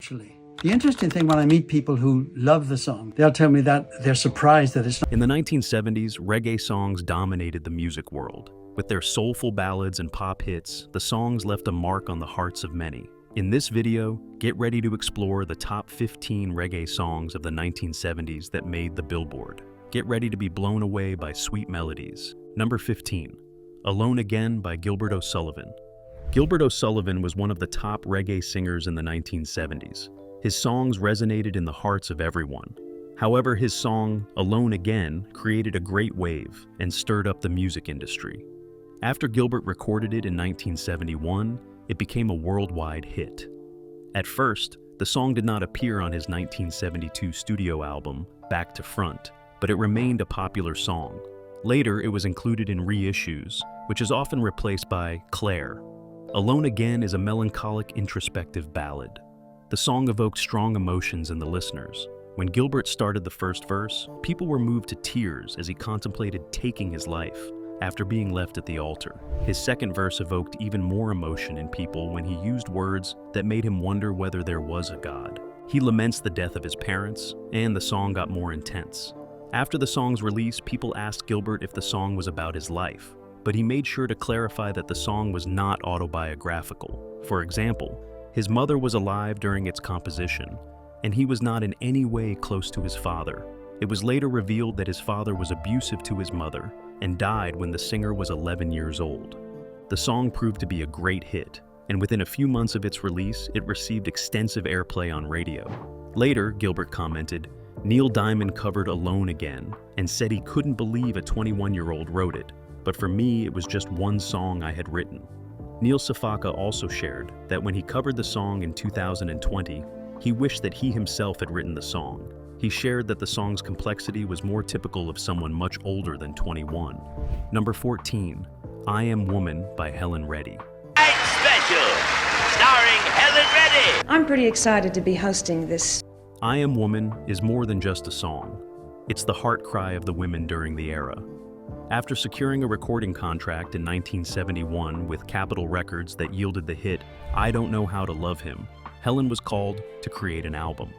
naturally. The interesting thing when I meet people who love the song, they'll tell me that they're surprised that it's not. In the 1970s, reggae songs dominated the music world. With their soulful ballads and pop hits, the songs left a mark on the hearts of many. In this video, get ready to explore the top 15 reggae songs of the 1970s that made the Billboard. Get ready to be blown away by sweet melodies. Number 15, Alone Again by Gilbert O'Sullivan. Gilbert O'Sullivan was one of the top reggae singers in the 1970s. His songs resonated in the hearts of everyone. However, his song, Alone Again, created a great wave and stirred up the music industry. After Gilbert recorded it in 1971, it became a worldwide hit. At first, the song did not appear on his 1972 studio album, Back to Front, but it remained a popular song. Later, it was included in reissues, which is often replaced by Claire. Alone Again is a melancholic, introspective ballad. The song evoked strong emotions in the listeners. When Gilbert started the first verse, people were moved to tears as he contemplated taking his life after being left at the altar. His second verse evoked even more emotion in people when he used words that made him wonder whether there was a God. He laments the death of his parents, and the song got more intense. After the song's release, people asked Gilbert if the song was about his life, but he made sure to clarify that the song was not autobiographical. For example, his mother was alive during its composition, and he was not in any way close to his father. It was later revealed that his father was abusive to his mother and died when the singer was 11 years old. The song proved to be a great hit, and within a few months of its release, it received extensive airplay on radio. Later, Gilbert commented, "Neil Diamond covered Alone Again and said he couldn't believe a 21-year-old wrote it, but for me, it was just one song I had written." Neil Safaka also shared that when he covered the song in 2020, he wished that he himself had written the song. He shared that the song's complexity was more typical of someone much older than 21. Number 14, I Am Woman by Helen Reddy. Special, starring Helen Reddy. I'm pretty excited to be hosting this. I Am Woman is more than just a song. It's the heart cry of the women during the era. After securing a recording contract in 1971 with Capitol Records that yielded the hit I Don't Know How to Love Him, Helen was called to create an album.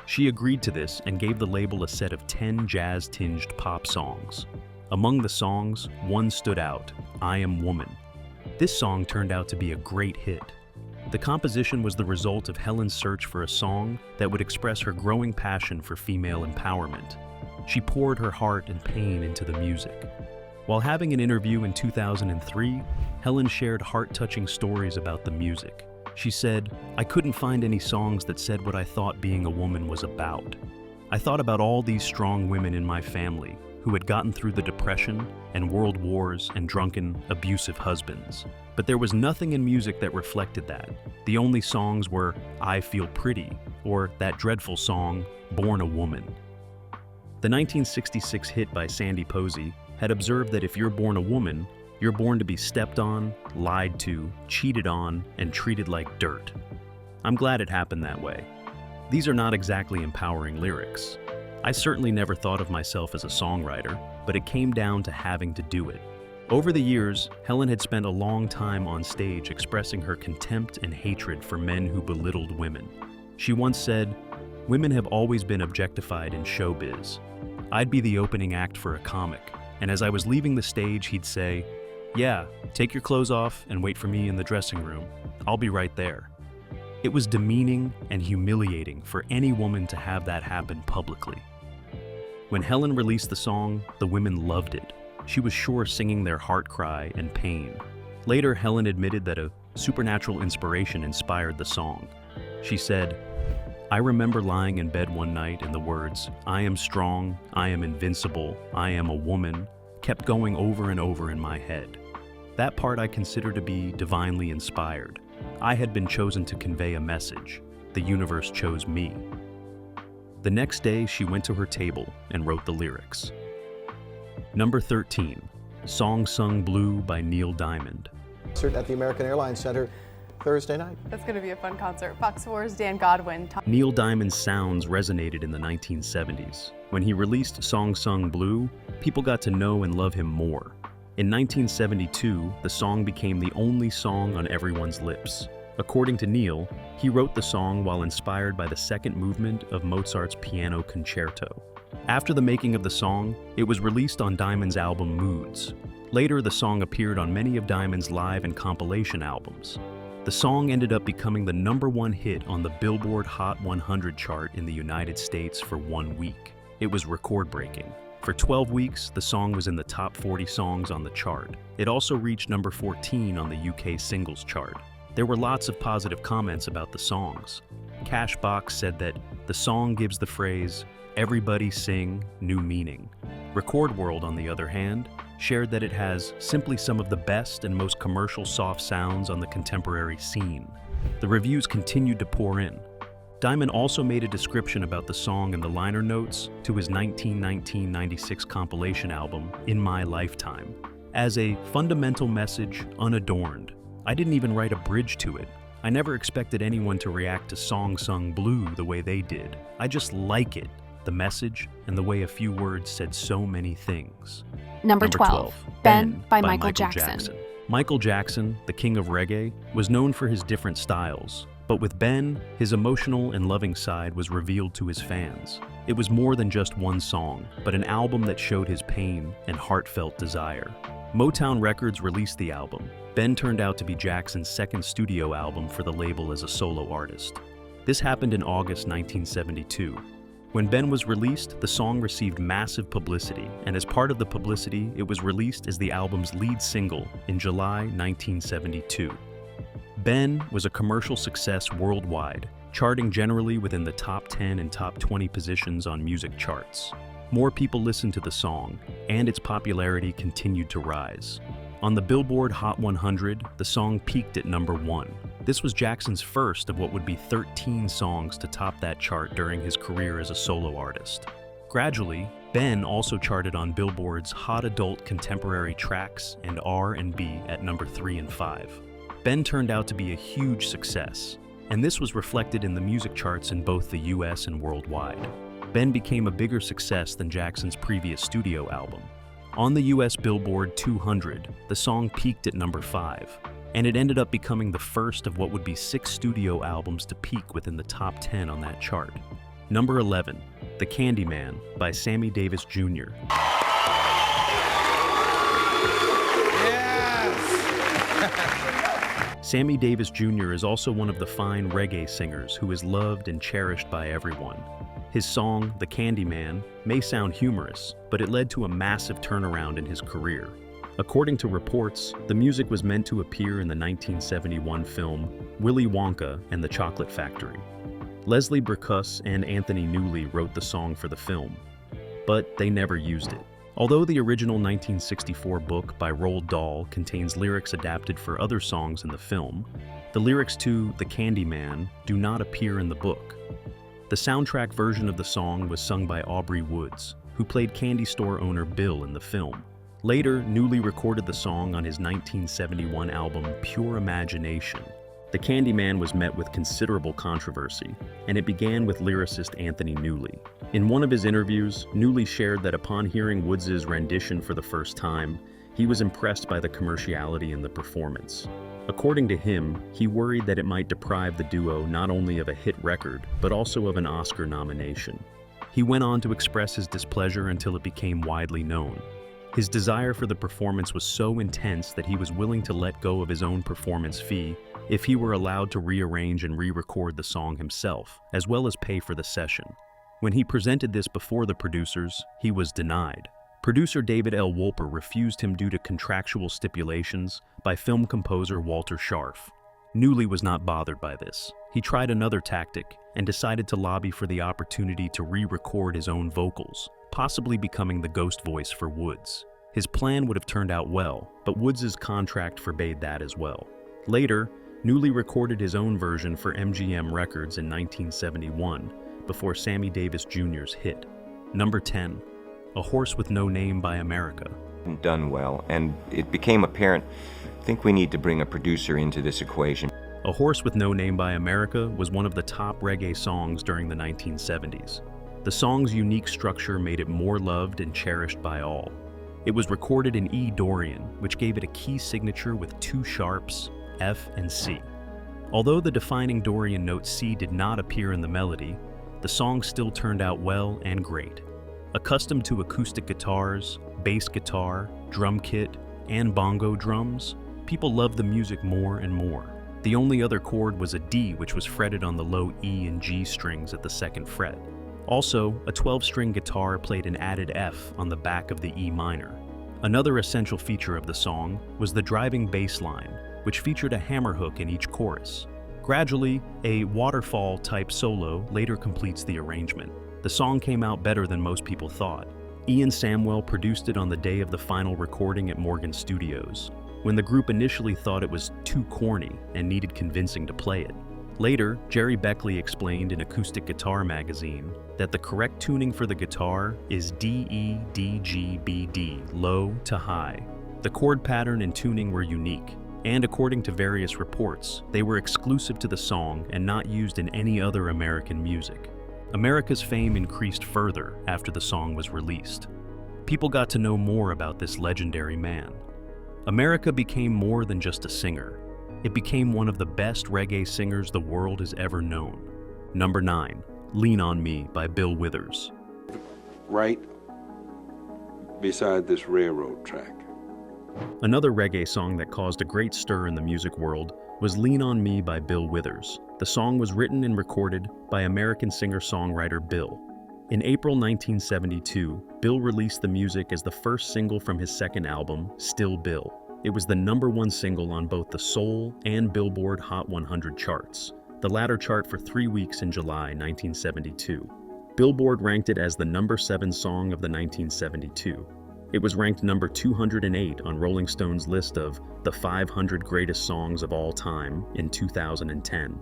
She agreed to this and gave the label a set of 10 jazz-tinged pop songs. Among the songs, one stood out, I Am Woman. This song turned out to be a great hit. The composition was the result of Helen's search for a song that would express her growing passion for female empowerment. She poured her heart and pain into the music. While having an interview in 2003, Helen shared heart-touching stories about the music. She said, "I couldn't find any songs that said what I thought being a woman was about. I thought about all these strong women in my family who had gotten through the Depression and world wars and drunken, abusive husbands. But there was nothing in music that reflected that. The only songs were I Feel Pretty or that dreadful song, Born a Woman." The 1966 hit by Sandy Posey had observed that if you're born a woman, you're born to be stepped on, lied to, cheated on, and treated like dirt. I'm glad it happened that way. These are not exactly empowering lyrics. I certainly never thought of myself as a songwriter, but it came down to having to do it. Over the years, Helen had spent a long time on stage expressing her contempt and hatred for men who belittled women. She once said, "Women have always been objectified in showbiz. I'd be the opening act for a comic, and as I was leaving the stage, he'd say, 'Yeah, take your clothes off and wait for me in the dressing room. I'll be right there.' It was demeaning and humiliating for any woman to have that happen publicly. When Helen released the song, the women loved it. She was sure singing their heart cry and pain. Later, Helen admitted that a supernatural inspiration inspired the song. She said, "I remember lying in bed one night and the words, 'I am strong, I am invincible, I am a woman,' kept going over and over in my head. That part I consider to be divinely inspired. I had been chosen to convey a message. The universe chose me." The next day, she went to her table and wrote the lyrics. Number 13, Song Sung Blue by Neil Diamond. At the American Airlines Center Thursday night. That's going to be a fun concert. Fox 4's Dan Godwin. Neil Diamond's sounds resonated in the 1970s. When he released Song Sung Blue, people got to know and love him more. In 1972, the song became the only song on everyone's lips. According to Neil, he wrote the song while inspired by the second movement of Mozart's Piano Concerto. After the making of the song, it was released on Diamond's album Moods. Later, the song appeared on many of Diamond's live and compilation albums. The song ended up becoming the #1 hit on the Billboard Hot 100 chart in the United States for 1 week. It was record-breaking. For 12 weeks, the song was in the top 40 songs on the chart. It also reached number 14 on the UK singles chart. There were lots of positive comments about the songs. Cashbox said that the song gives the phrase, "Everybody sing, new meaning." Record World, on the other hand, shared that it has simply some of the best and most commercial soft sounds on the contemporary scene. The reviews continued to pour in. Diamond also made a description about the song in the liner notes to his 1996 compilation album, In My Lifetime, as a fundamental message unadorned. I didn't even write a bridge to it. I never expected anyone to react to Song Sung Blue the way they did. I just like it, the message, and the way a few words said so many things. Number 12, Ben by Michael Jackson. Michael Jackson, the king of reggae, was known for his different styles. But with Ben, his emotional and loving side was revealed to his fans. It was more than just one song, but an album that showed his pain and heartfelt desire. Motown Records released the album. Ben turned out to be Jackson's second studio album for the label as a solo artist. This happened in August 1972. When Ben was released, the song received massive publicity, and as part of the publicity, it was released as the album's lead single in July 1972. Ben was a commercial success worldwide, charting generally within the top 10 and top 20 positions on music charts. More people listened to the song, and its popularity continued to rise. On the Billboard Hot 100, the song peaked at #1. This was Jackson's first of what would be 13 songs to top that chart during his career as a solo artist. Gradually, Ben also charted on Billboard's Hot Adult Contemporary Tracks and R&B at #3 and 5. Ben turned out to be a huge success, and this was reflected in the music charts in both the US and worldwide. Ben became a bigger success than Jackson's previous studio album. On the US Billboard 200, the song peaked at #5, and it ended up becoming the first of what would be 6 studio albums to peak within the top 10 on that chart. Number 11, The Candyman by Sammy Davis Jr. Sammy Davis Jr. is also one of the fine reggae singers who is loved and cherished by everyone. His song, The Candyman, may sound humorous, but it led to a massive turnaround in his career. According to reports, the music was meant to appear in the 1971 film Willy Wonka and the Chocolate Factory. Leslie Bricusse and Anthony Newley wrote the song for the film, but they never used it. Although the original 1964 book by Roald Dahl contains lyrics adapted for other songs in the film, the lyrics to The Candyman do not appear in the book. The soundtrack version of the song was sung by Aubrey Woods, who played candy store owner Bill in the film. Later, Newley recorded the song on his 1971 album Pure Imagination. The Candyman was met with considerable controversy, and it began with lyricist Anthony Newley. In one of his interviews, Newley shared that upon hearing Woods' rendition for the first time, he was impressed by the commerciality in the performance. According to him, he worried that it might deprive the duo not only of a hit record, but also of an Oscar nomination. He went on to express his displeasure until it became widely known. His desire for the performance was so intense that he was willing to let go of his own performance fee if he were allowed to rearrange and re-record the song himself, as well as pay for the session. When he presented this before the producers, he was denied. Producer David L. Wolper refused him due to contractual stipulations by film composer Walter Scharf. Newley was not bothered by this. He tried another tactic and decided to lobby for the opportunity to re-record his own vocals, possibly becoming the ghost voice for Woods. His plan would have turned out well, but Woods' contract forbade that as well. Later, Newley recorded his own version for MGM Records in 1971, before Sammy Davis Jr.'s hit. Number 10, A Horse with No Name by America. Done well, and it became apparent, I think we need to bring a producer into this equation. A Horse with No Name by America was one of the top reggae songs during the 1970s. The song's unique structure made it more loved and cherished by all. It was recorded in E. Dorian, which gave it a key signature with 2 sharps, F and C. Although the defining Dorian note C did not appear in the melody, the song still turned out well and great. Accustomed to acoustic guitars, bass guitar, drum kit, and bongo drums, people loved the music more and more. The only other chord was a D, which was fretted on the low E and G strings at the 2nd fret. Also, a 12-string guitar played an added F on the back of the E minor. Another essential feature of the song was the driving bass line, which featured a hammer hook in each chorus. Gradually, a waterfall-type solo later completes the arrangement. The song came out better than most people thought. Ian Samwell produced it on the day of the final recording at Morgan Studios, when the group initially thought it was too corny and needed convincing to play it. Later, Jerry Beckley explained in Acoustic Guitar magazine that the correct tuning for the guitar is D-E, D-G, B-D, low to high. The chord pattern and tuning were unique, and according to various reports, they were exclusive to the song and not used in any other American music. America's fame increased further after the song was released. People got to know more about this legendary man. America became more than just a singer. It became one of the best reggae singers the world has ever known. Number 9, Lean on Me by Bill Withers. Right beside this railroad track. Another reggae song that caused a great stir in the music world was Lean on Me by Bill Withers. The song was written and recorded by American singer-songwriter Bill. In April 1972, Bill released the music as the first single from his second album, Still Bill. It was the #1 single on both the Soul and Billboard Hot 100 charts, the latter chart for 3 weeks in July 1972. Billboard ranked it as the #7 song of the 1972. It was ranked number 208 on Rolling Stone's list of the 500 greatest songs of all time in 2010.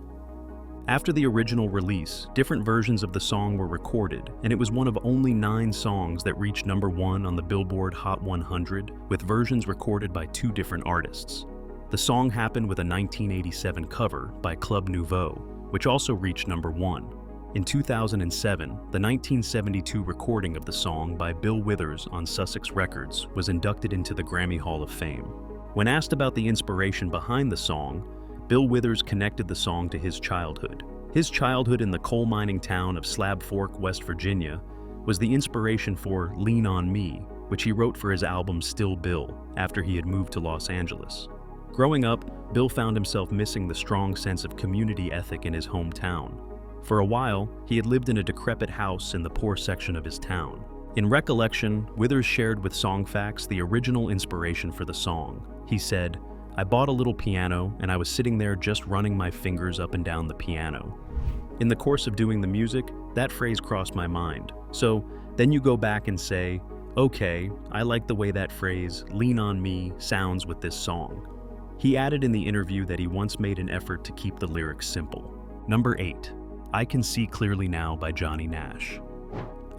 After the original release, different versions of the song were recorded, and it was one of only 9 songs that reached #1 on the Billboard Hot 100, with versions recorded by 2 different artists. The song happened with a 1987 cover by Club Nouveau, which also reached #1. In 2007, the 1972 recording of the song by Bill Withers on Sussex Records was inducted into the Grammy Hall of Fame. When asked about the inspiration behind the song, Bill Withers connected the song to his childhood. His childhood in the coal mining town of Slab Fork, West Virginia, was the inspiration for Lean on Me, which he wrote for his album Still Bill after he had moved to Los Angeles. Growing up, Bill found himself missing the strong sense of community ethic in his hometown. For a while, he had lived in a decrepit house in the poor section of his town. In recollection, Withers shared with Songfacts the original inspiration for the song. He said, "I bought a little piano and I was sitting there just running my fingers up and down the piano. In the course of doing the music, that phrase crossed my mind. So then you go back and say, okay, I like the way that phrase, lean on me, sounds with this song." He added in the interview that he once made an effort to keep the lyrics simple. Number 8, I Can See Clearly Now by Johnny Nash.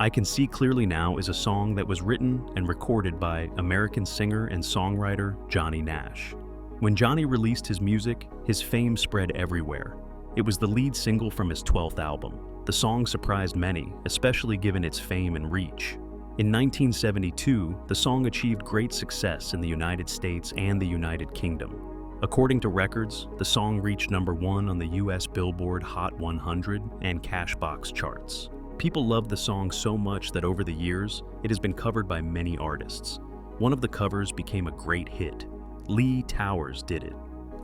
I Can See Clearly Now is a song that was written and recorded by American singer and songwriter Johnny Nash. When Johnny released his music, his fame spread everywhere. It was the lead single from his 12th album. The song surprised many, especially given its fame and reach. In 1972, the song achieved great success in the United States and the United Kingdom. According to records, the song reached #1 on the US Billboard Hot 100 and Cashbox charts. People loved the song so much that over the years, it has been covered by many artists. One of the covers became a great hit. Lee Towers did it.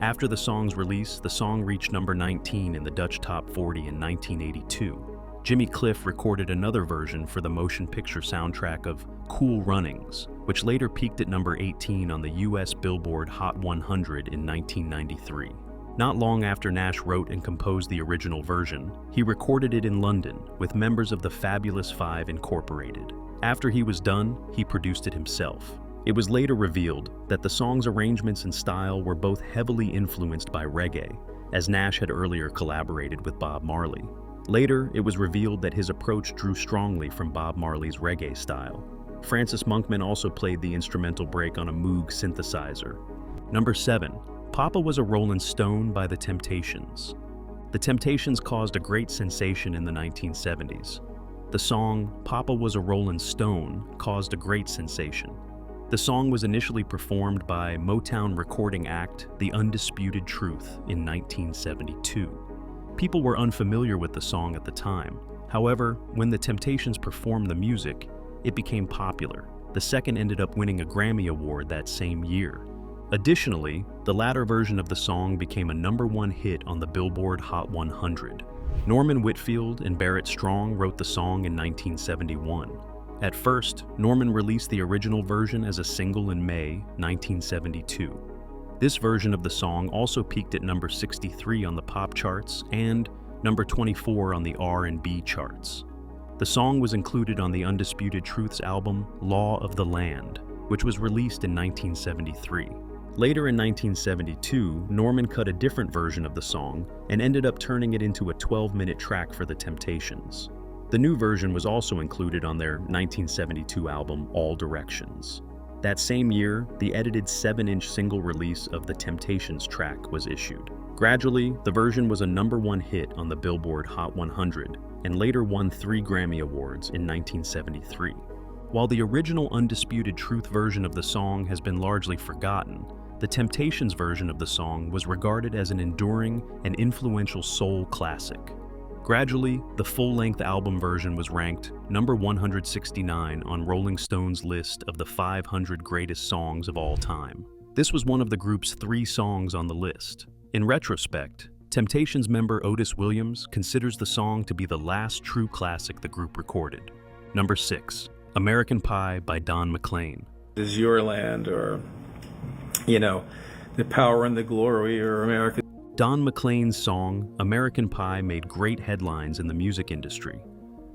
After the song's release, the song reached number 19 in the Dutch Top 40 in 1982. Jimmy Cliff recorded another version for the motion picture soundtrack of Cool Runnings, which later peaked at number 18 on the US Billboard Hot 100 in 1993. Not long after Nash wrote and composed the original version, he recorded it in London with members of the Fabulous Five Incorporated. After he was done, he produced it himself. It was later revealed that the song's arrangements and style were both heavily influenced by reggae, as Nash had earlier collaborated with Bob Marley. Later, it was revealed that his approach drew strongly from Bob Marley's reggae style. Francis Monkman also played the instrumental break on a Moog synthesizer. Number 7, Papa Was a Rollin' Stone by The Temptations. The Temptations caused a great sensation in the 1970s. The song Papa Was a Rollin' Stone caused a great sensation. The song was initially performed by Motown recording act The Undisputed Truth in 1972. People were unfamiliar with the song at the time. However, when the Temptations performed the music, it became popular. The second ended up winning a Grammy Award that same year. Additionally, the latter version of the song became a #1 hit on the Billboard Hot 100. Norman Whitfield and Barrett Strong wrote the song in 1971. At first, Norman released the original version as a single in May 1972. This version of the song also peaked at number 63 on the pop charts and number 24 on the R&B charts. The song was included on the Undisputed Truth's album Law of the Land, which was released in 1973. Later in 1972, Norman cut a different version of the song and ended up turning it into a 12-minute track for the Temptations. The new version was also included on their 1972 album All Directions. That same year, the edited 7-inch single release of the Temptations track was issued. Gradually, the version was a #1 hit on the Billboard Hot 100 and later won 3 Grammy Awards in 1973. While the original Undisputed Truth version of the song has been largely forgotten, the Temptations version of the song was regarded as an enduring and influential soul classic. Gradually, the full-length album version was ranked number 169 on Rolling Stone's list of the 500 greatest songs of all time. This was one of the group's 3 songs on the list. In retrospect, Temptations member Otis Williams considers the song to be the last true classic the group recorded. Number 6, American Pie by Don McLean. This is Your Land, or, The Power and the Glory, or America. Don McLean's song, American Pie, made great headlines in the music industry.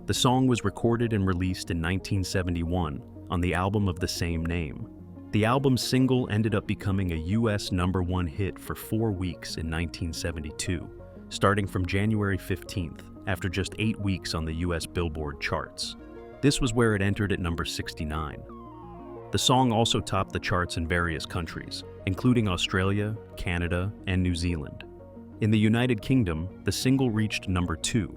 The song was recorded and released in 1971 on the album of the same name. The album's single ended up becoming a U.S. #1 hit for 4 weeks in 1972, starting from January 15th, after just 8 weeks on the U.S. Billboard charts. This was where it entered at number 69. The song also topped the charts in various countries, including Australia, Canada, and New Zealand. In the United Kingdom, the single reached number 2.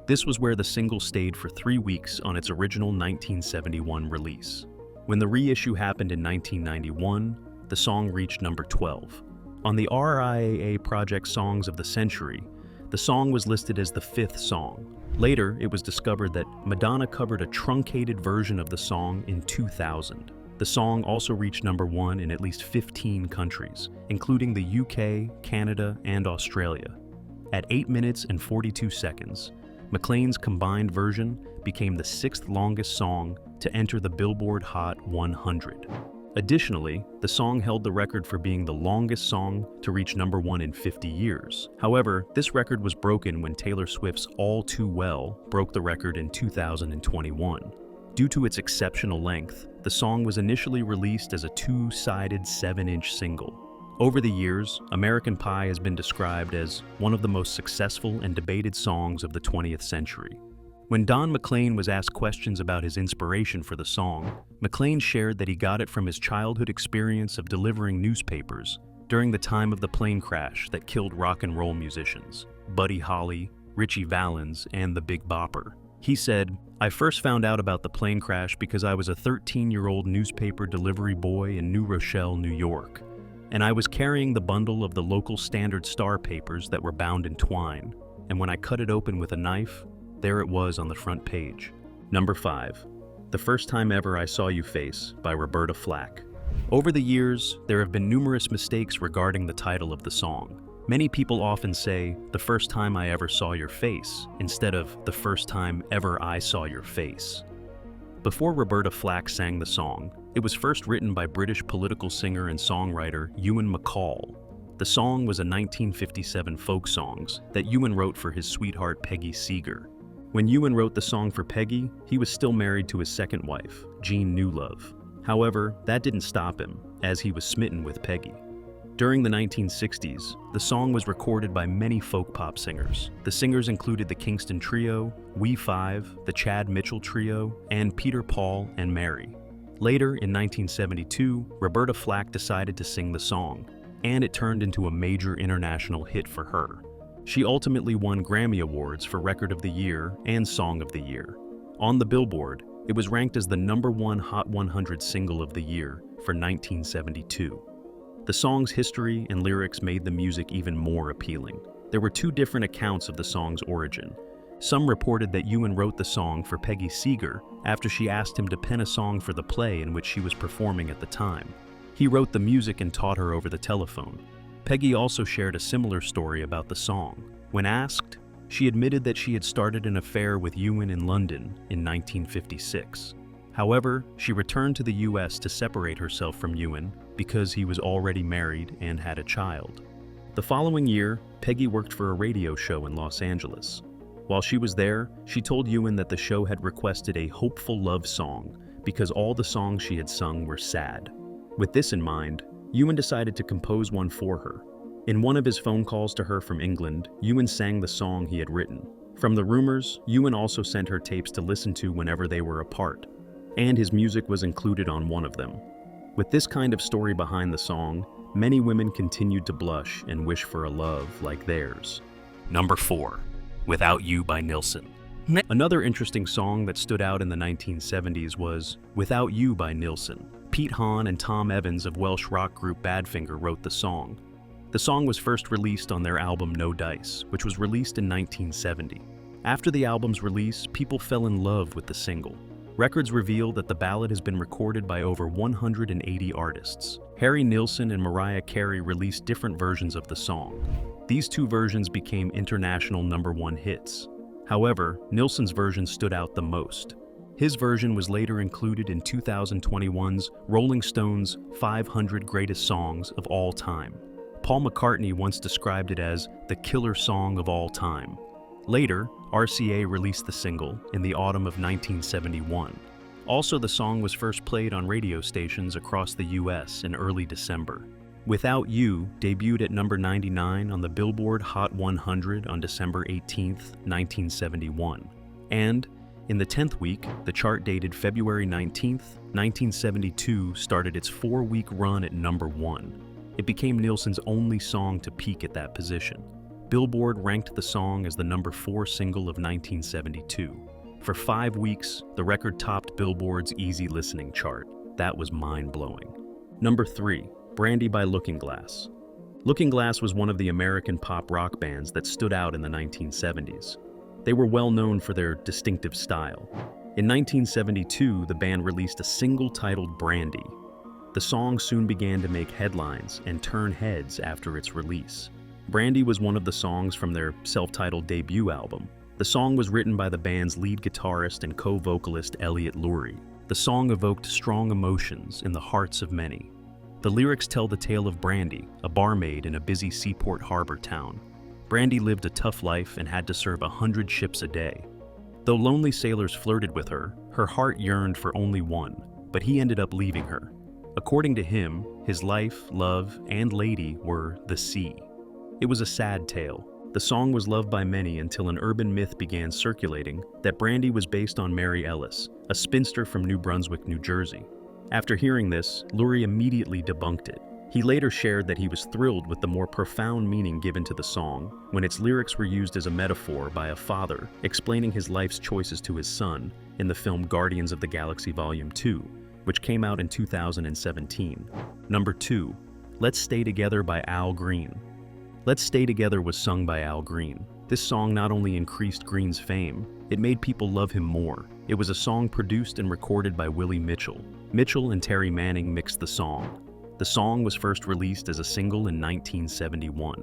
This was where the single stayed for 3 weeks on its original 1971 release. When the reissue happened in 1991, the song reached number 12. On the RIAA Project Songs of the Century, the song was listed as the 5th song. Later, it was discovered that Madonna covered a truncated version of the song in 2000. The song also reached number 1 in at least 15 countries, including the UK, Canada, and Australia. At 8 minutes and 42 seconds, McLean's combined version became the 6th longest song to enter the Billboard Hot 100. Additionally, the song held the record for being the longest song to reach number 1 in 50 years. However, this record was broken when Taylor Swift's All Too Well broke the record in 2021. Due to its exceptional length, the song was initially released as a 2-sided 7-inch single. Over the years, American Pie has been described as one of the most successful and debated songs of the 20th century. When Don McLean was asked questions about his inspiration for the song, McLean shared that he got it from his childhood experience of delivering newspapers during the time of the plane crash that killed rock and roll musicians, Buddy Holly, Ritchie Valens, and the Big Bopper. He said, "I first found out about the plane crash because I was a 13-year-old newspaper delivery boy in New Rochelle, New York, and I was carrying the bundle of the local Standard Star papers that were bound in twine, and when I cut it open with a knife, there it was on the front page." Number 5, The First Time Ever I Saw You Face by Roberta Flack. Over the years, there have been numerous mistakes regarding the title of the song. Many people often say, "The first time I ever saw your face," instead of "the first time ever I saw your face." Before Roberta Flack sang the song, it was first written by British political singer and songwriter Ewan MacColl. The song was a 1957 folk songs that Ewan wrote for his sweetheart Peggy Seeger. When Ewan wrote the song for Peggy, he was still married to his second wife, Jean Newlove. However, that didn't stop him, as he was smitten with Peggy. During the 1960s, the song was recorded by many folk pop singers. The singers included the Kingston Trio, We Five, the Chad Mitchell Trio, and Peter, Paul, and Mary. Later, in 1972, Roberta Flack decided to sing the song, and it turned into a major international hit for her. She ultimately won Grammy Awards for Record of the Year and Song of the Year. On the Billboard, it It was ranked as the #1 Hot 100 single of the year for 1972. The song's history and lyrics made the music even more appealing. There were two different accounts of the song's origin. Some reported that Ewan wrote the song for Peggy Seeger after she asked him to pen a song for the play in which she was performing at the time. He wrote the music and taught her over the telephone. Peggy also shared a similar story about the song. When asked, she admitted that she had started an affair with Ewan in London in 1956. However, she returned to the US to separate herself from Ewan because he was already married and had a child. The following year, Peggy worked for a radio show in Los Angeles. While she was there, she told Ewan that the show had requested a hopeful love song because all the songs she had sung were sad. With this in mind, Ewan decided to compose one for her. In one of his phone calls to her from England, Ewan sang the song he had written. From the rumors, Ewan also sent her tapes to listen to whenever they were apart, and his music was included on one of them. With this kind of story behind the song, many women continued to blush and wish for a love like theirs. Number 4. Without You by Nilsson. Another interesting song that stood out in the 1970s was Without You by Nilsson. Pete Hahn and Tom Evans of Welsh rock group Badfinger wrote the song. The song was first released on their album No Dice, which was released in 1970. After the album's release, people fell in love with the single. Records reveal that the ballad has been recorded by over 180 artists. Harry Nilsson and Mariah Carey released different versions of the song. These two versions became international #1 hits. However, Nilsson's version stood out the most. His version was later included in 2021's Rolling Stone's 500 Greatest Songs of All Time. Paul McCartney once described it as the killer song of all time. Later, RCA released the single in the autumn of 1971. Also, the song was first played on radio stations across the US in early December. Without You debuted at number 99 on the Billboard Hot 100 on December 18, 1971. And, in the 10th week, the chart dated February 19, 1972 started its 4-week run at number 1. It became Nilsson's only song to peak at that position. Billboard ranked the song as the number 4 single of 1972. For 5 weeks, the record topped Billboard's easy listening chart. That was mind-blowing. Number 3. Brandy by Looking Glass. Looking Glass was one of the American pop rock bands that stood out in the 1970s. They were well known for their distinctive style. In 1972, the band released a single titled Brandy. The song soon began to make headlines and turn heads after its release. Brandy was one of the songs from their self-titled debut album. The song was written by the band's lead guitarist and co-vocalist Elliot Lurie. The song evoked strong emotions in the hearts of many. The lyrics tell the tale of Brandy, a barmaid in a busy seaport harbor town. Brandy lived a tough life and had to serve 100 ships a day. Though lonely sailors flirted with her, her heart yearned for only one, but he ended up leaving her. According to him, his life, love, and lady were the sea. It was a sad tale. The song was loved by many until an urban myth began circulating that Brandy was based on Mary Ellis, a spinster from New Brunswick, New Jersey. After hearing this, Lurie immediately debunked it. He later shared that he was thrilled with the more profound meaning given to the song when its lyrics were used as a metaphor by a father explaining his life's choices to his son in the film Guardians of the Galaxy Volume 2, which came out in 2017. Number 2. Let's Stay Together by Al Green. Let's Stay Together was sung by Al Green. This song not only increased Green's fame, it made people love him more. It was a song produced and recorded by Willie Mitchell. Mitchell and Terry Manning mixed the song. The song was first released as a single in 1971.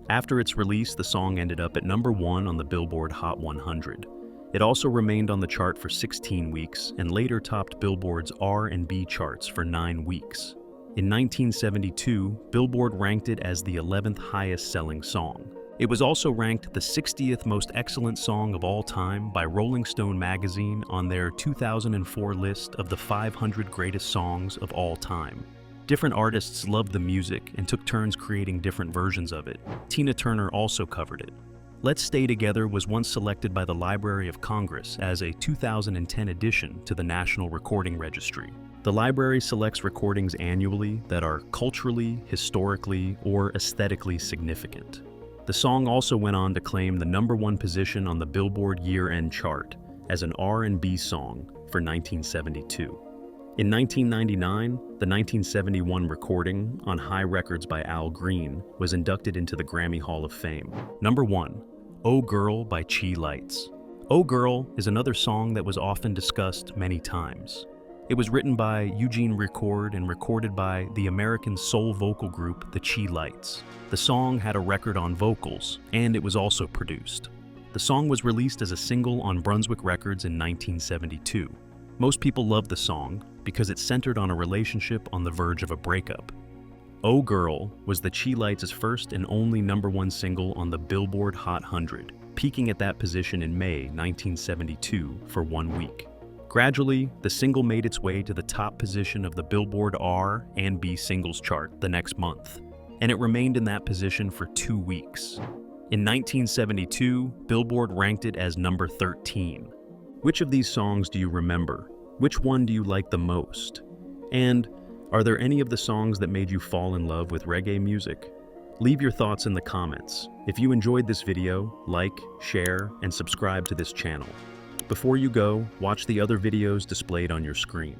After its release, the song ended up at number 1 on the Billboard Hot 100. It also remained on the chart for 16 weeks and later topped Billboard's R&B charts for 9 weeks. In 1972, Billboard ranked it as the 11th highest-selling song. It was also ranked the 60th most excellent song of all time by Rolling Stone magazine on their 2004 list of the 500 greatest songs of all time. Different artists loved the music and took turns creating different versions of it. Tina Turner also covered it. Let's Stay Together was once selected by the Library of Congress as a 2010 addition to the National Recording Registry. The library selects recordings annually that are culturally, historically, or aesthetically significant. The song also went on to claim the number 1 position on the Billboard year-end chart as an R&B song for 1972. In 1999, the 1971 recording on High Records by Al Green was inducted into the Grammy Hall of Fame. Number 1, Oh Girl by Chi Lights. Oh Girl is another song that was often discussed many times. It was written by Eugene Record and recorded by the American soul vocal group the Chi Lights. The song had a record on vocals, and it was also produced. The song was released as a single on Brunswick Records in 1972. Most people loved the song because it centered on a relationship on the verge of a breakup. Oh Girl was the Chi Lights' first and only #1 single on the Billboard Hot 100, peaking at that position in May 1972 for 1 week. Gradually, the single made its way to the top position of the Billboard R and B singles chart the next month, and it remained in that position for 2 weeks. In 1972, Billboard ranked it as number 13. Which of these songs do you remember? Which one do you like the most? And are there any of the songs that made you fall in love with reggae music? Leave your thoughts in the comments. If you enjoyed this video, like, share, and subscribe to this channel. Before you go, watch the other videos displayed on your screen.